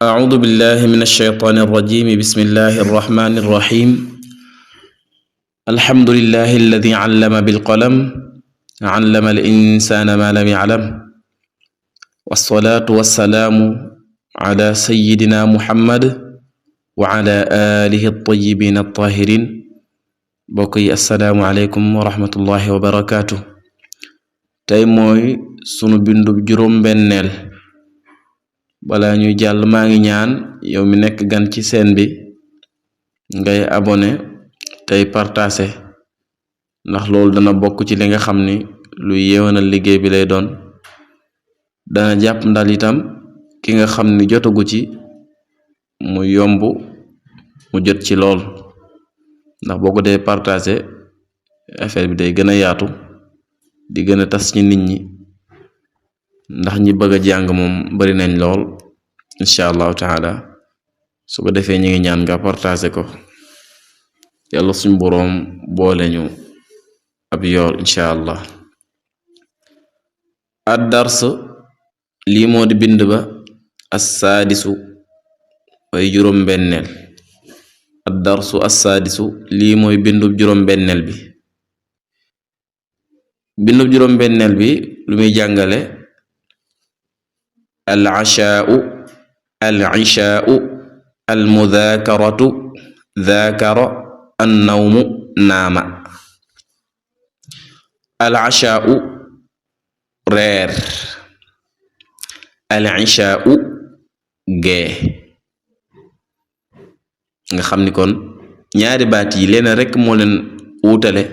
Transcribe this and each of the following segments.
أعوذ بالله من الشيطان الرجيم بسم الله الرحمن الرحيم الحمد لله الذي علم بالقلم علم الإنسان ما لم يعلم والصلاة والسلام على سيدنا محمد وعلى آله الطيبين الطاهرين بقي السلام عليكم ورحمة الله وبركاته tey mooy sunu bindu juróom benneel bala ñuy jàll maa ngi ñaan yow mi nekk gan ci seen bi ngay abonné tey partagé ndax loolu dana bokk ci li nga xam ni lu yeewanal liggéey bi lay doon dana jàpp ndal itam ki nga xam ni jotagu ci mu yomb mu jot ci lool ndax boo ko dee partagé affaire bi day gën a yaatu di gën a tas ci nit ñi ndax ñi bëgg a jàng moom bari nañ lool incha allahu taala su ko defee ñu ngi ñaan nga partagé ko yàlla suñ boroom boole ñu ab yool incha allah ad dars lii moo di bind ba assaadisu way juróom benneel ad darsu assaadisu lii mooy bindub juróom benneel bi bindub juróom benneel bi lu muy jàngale al ashaa'u al ishaa'u al mudaakaratu daakara an nawmu naama al ashaa'u reer al ishaa'u gee nga xam ni kon ñaari baat yi leen rekk moo leen wutale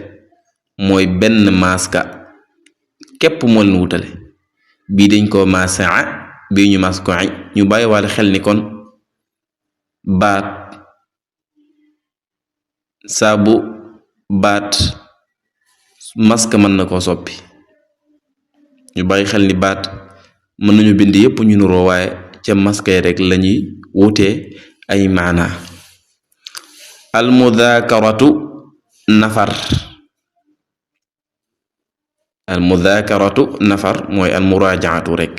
mooy benn maaska képp moo leen wutale bii dañ ko maasa bii ñu mas ko ñu bàyyi wàlle xel ni kon baat saabu baat maska mën na koo soppi ñu bàyyi xel ni baat mën nañu bind yépp ñu nuroo waaye ca maska yi rek lañuy wutee ay maana al mudaakaratu nafar al mudaakaratu nafar mooy al muraajaatu rek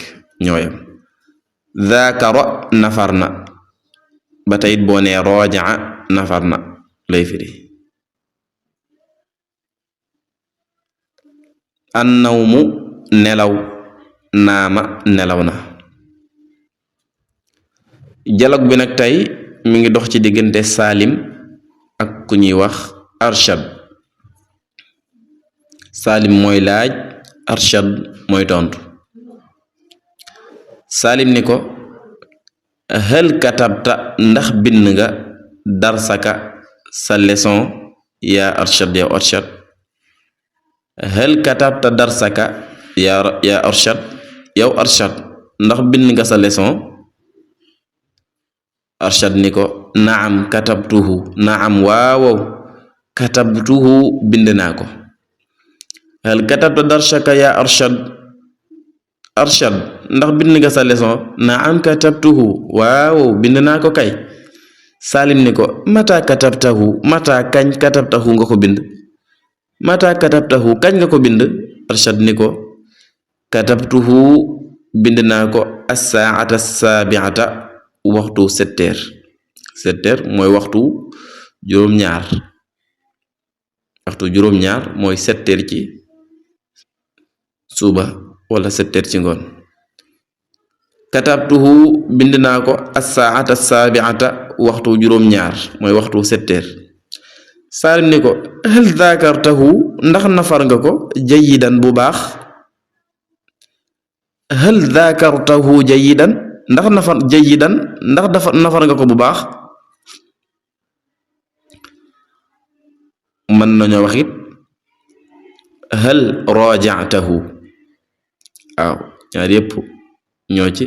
ñooyam daakara nafar na ba tey it boo nee rajaa nafar na lay firi an nawmu nelaw naama nelaw na dialogue bi nag tey mi ngi dox ci diggante Salim ak ku ñuy wax Arshad Salim mooy laaj Arshad mooy tontu Salim ni ko hal katabta ndax bind nga darsaka sa leçon yaa Arshad yow Arshad hal katabta darsaka yaa Arshad yow Arshad ndax bind nga sa leçon Arshad ni ko naam katabtuhu naam waawow katabtuhu bind naa ko hal katabta darsaka yaa Arshad Arshad ndax bind nga sa leçon naam katabtuhu waaw bind naa ko kay Salim ni ko mata katabtahu mata kañ katabtahu nga ko bind mata katabtahu kañ nga ko bind Arshad ni ko katabtuhu bind naa ko as-saa'ata as-saabi'ata waxtu 7 heures mooy waxtu juróom-ñaar mooy 7 heures ci suba wala 7 heures ci ngoon katabtuhu bind naa ko as-saa'ata as-saabi'ata waxtu juróom-ñaar mooy waxtu 7 heures Salim ni ko hal dhaakartahu ndax nafar nga ko jayidan bu baax hal dhaakartahu jayidan ndax nafar nga ko bu baax mën nañoo wax it hal raaja'tahu waaw ñaar yépp ñoo ci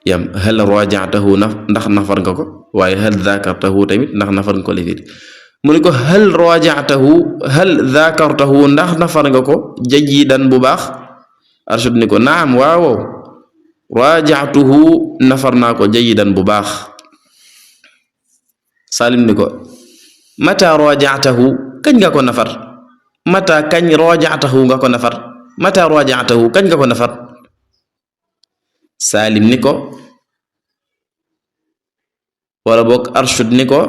yam hal raaja'tahu ndax nafar nga ko waaye hal dhaakartahu tamit ndax nafar nga ko lifir mu ne ko hal raaja'tahu hal dhaakartahu ndax nafar nga ko jayidan bu baax Arshad ni ko naam waaw raaja'tuhu nafar naa ko jayidan bu baax Salim ni ko mata raaja'tahu kañ nga ko nafar mata kañ raaja'tahu nga ko nafar mata raaja'tahu kañ nga ko nafar Salim ni ko wala boog arshud ni ko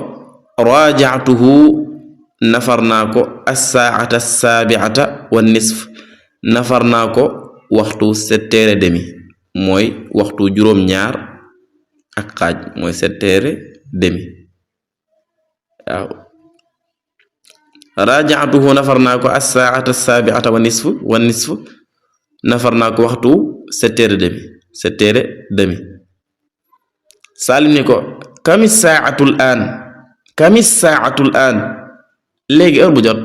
raaja'tuhu nafar naa ko as-saa'ata as-saabi'ata wa nisf nafar naa ko waxtu 7h30 mooy waxtu juróom-ñaar ak xaaj mooy 7h30 waaw raaja'tuhu nafar naa ko as-saa'ata as-saabi'ata wa nisf nafar naa ko waxtu 7h30 Salim ni ko kamis saatul aan léegi heure bu jot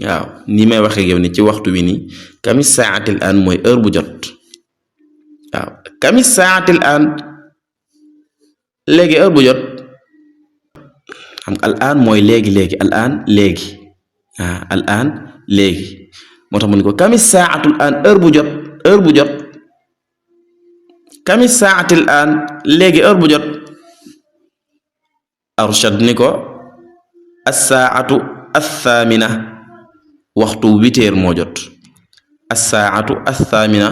waaw ni may waxe yow ni ci waxtu wi nii kamis saatil aan mooy heure bu jot waaw kamis saatil aan léegi heure bu jot xam nga al aan mooy léegi al aan léegi al aan léegi moo tax mu ni ko kamis saatul aan heure bu jot kamis saatil aan léegi heure bu jot arshad ni ko as-saa'atu ath-thaamina waxtu 8h moo jot as-saa'atu ath-thaamina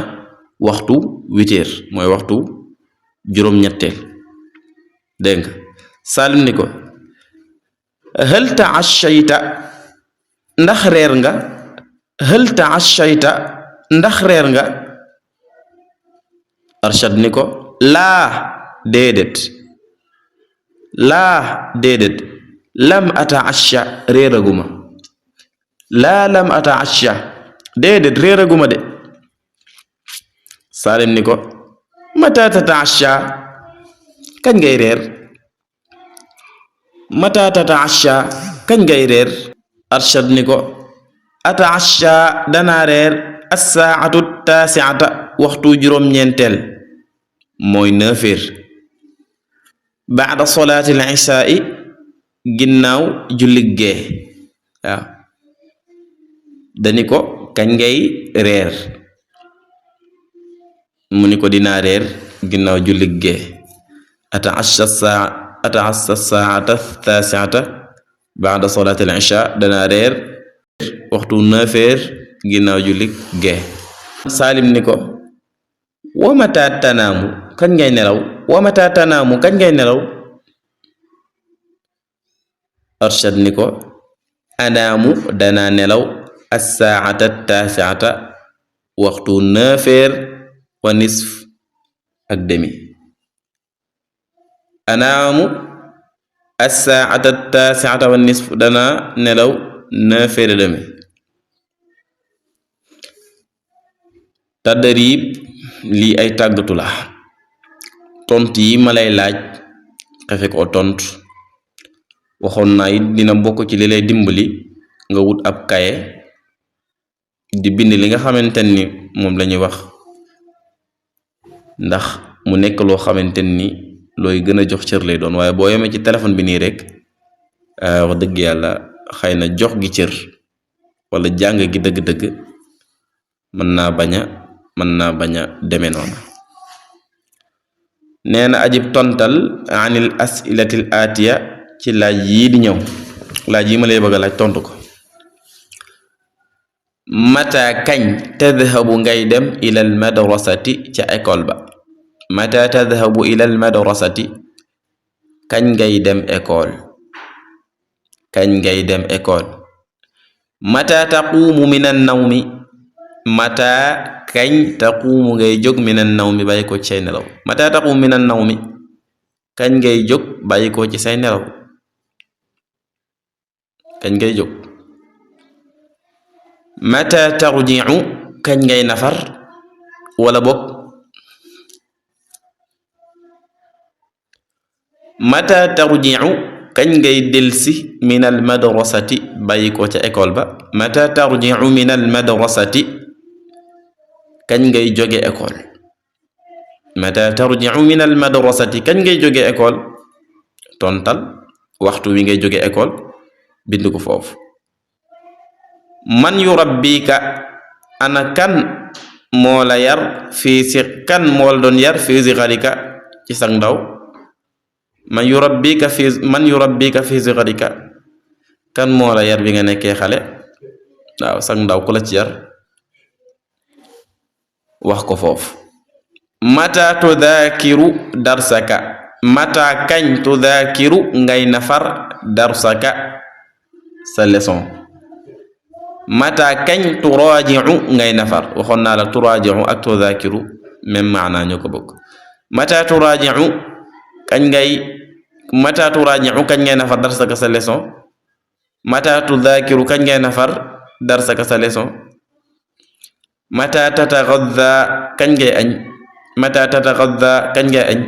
waxtu 8h mooy waxtu juróom-ñetteel dégg nga Salim ni ko hal ta'ashayta ndax reer nga hal ta'ashayta ndax reer nga arshad ni ko laa déedéet lam ata'asha réeraguma laa lam ata'asha déedéet réeraguma de Salim ni ko mata tata'asha kañ ngay reer mata tata'asha kañ ngay reer arshad ni ko ata'asha danaa reer as-saa'atu taasi'ata waxtu juróom-ñeenteel mooy 9h ba'da salaati al-ishaa'i ginnaaw julli gee waaw dani ko kañ ngay reer mu ni ko dinaa reer ginnaaw julli gee ata'asha as-saa'ata taasi'ata ba'da salaati al-ishaa danaa reer waxtu 9h ginnaaw julli gee Salim ni ko wa mata tanaamu kañ ngay nelaw arshad ni ko anaamu danaa nelaw as-saa'ata taasi'ata waxtu 9h wa nisf ak demi anaamu as-saa'ata taasi'ata wa nisf danaa nelaw 9h30 tadrib lii ay tàggatu la tontu yi ma lay laaj xefe ko tontu waxoon naa it dina bokk ci li lay dimbali nga wut ab kaye di bind li nga xamante ni moom la ñuy wax ndax mu nekk loo xamante ni looy gën a jox cër lay doon waaye boo yemee ci téléphone bi nii rek wax dëgg yàlla xëy na jox gi cër wala jàng gi dëgg-dëgg mën naa bañ a demee noonu nee na ajib tontal anil asilatil atiya ci laaj yii di ñëw laaj yi ma lay bëgg a laaj tontu ko mata kañ tadhabu ngay dem ilal madrasati ca école ba mata tadhabu ilal madrasati kañ ngay dem école mata taqumu minan nawmi mata kañ taqumu ngay jóg minan nawmi bàyyi ko ci say nelaw mata taqumu minan nawmi kañ ngay jóg bàyyi ko ci say nelaw kañ ngay jóg mata tarji'u kañ ngay nafar wala bokk mata tarji'u kañ ngay delsi minal madrasati bàyyi ko ca école ba mata tarji'u minal madrasati kañ ngay jóge école mata tarji'u minal madrasati kañ ngay jóge école tontal waxtu wi ngay jóge école bind ko foofu man yurabbika ana kan moo la yar kan moo la doon yar fii sigarika ci sag ndaw man yurabbika fii sigarika kan moo la yar bi nga nekkee xale waaw sag ndaw ku la ci yar wax ko foofu mata tudaakiru darsaka mata kañ tudaakiru ngay nafar darsaka sa leçon mata kañ turaaji'u ngay nafar waxoon naa la turaaji'u ak tudaakiru même maana ñoo ko bokk mata turaaji'u kañ ngay nafar darsaka sa leçon mata tudaakiru kañ ngay nafar darsaka sa leçon mata tatagadda kañ ngay añ mata tatagadda kañ ngay añ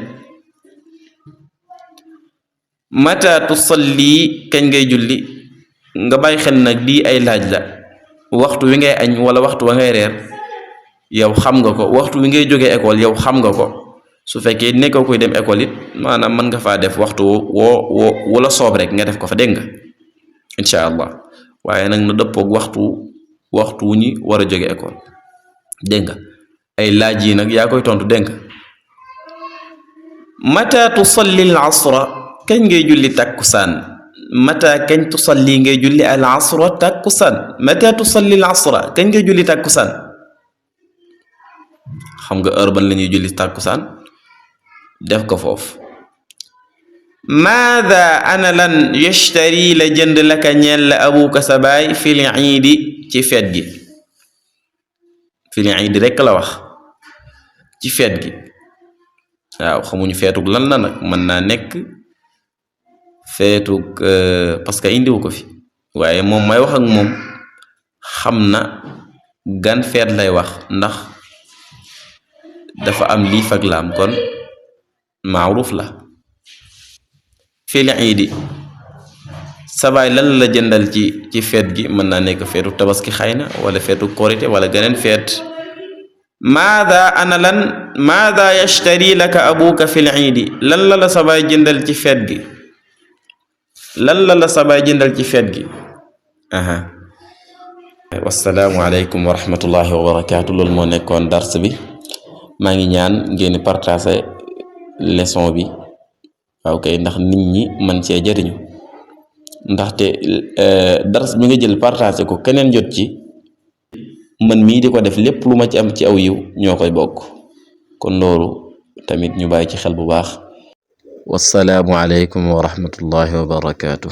mata tusalli kañ ngay julli nga bàyyi xel nag lii ay laaj la waxtu wi ngay añ wala waxtu wa ngay reer yow xam nga ko waxtu wi ngay jógee école yow xam nga ko su fekkee nekkoo koy dem école it maanaam mën nga faa def waxtu wala soob rek nga def ko fa dégg nga incha allah waaye nag na dëppoog waxtu wu ñi war a jóge école dégg nga ay laaj yi nag yaa koy tontu dégg nga mata tusalli al asra kañ ngay julli takkusaan mata kañ tusalli ngay julli al asra takkusaan mata tusalli al asra kañ ngay julli takkusaan xam nga heure ban la ñuy julli takkusaan def ko foofu maada ana lan yashtari la jënd laka ñeel la abuka sa baay fil iidi ci feet gi fil iidi rekk la wax ci feet gi waaw xamuñu feetug lan la nag mën naa nekk feetug parce que indiwu ko fi waaye moom may wax ak moom xam na gan feet lay wax ndax dafa am liif ak laam kon maaruf la fil iidi sabaay lan la jëndal ci feet gi mën naa nekk feetu tabaski xëy na wala feetu korite wala geneen feet maada ana lan maada yashtari laka abuka fil iidi lan la sabaay jëndal ci feet gi lan la sabaay jëndal ci feet gi aha wassalaamu aleykum wa rahmatullahi wa barakaatu loolu moo nekkoon dars bi maa ngi ñaan ngeen partager leçon bi waaw kay ndax nit ñi man cee jëriñu ndaxte dars bi nga jël partager ko keneen jot ci man mii di ko def lépp lu ma ci am ci aw yiw ñoo koy bokk kon loolu tamit ñu bàyyi ci xel bu baax wassalaamu aleykum wa rahmatullahi wa barakaatu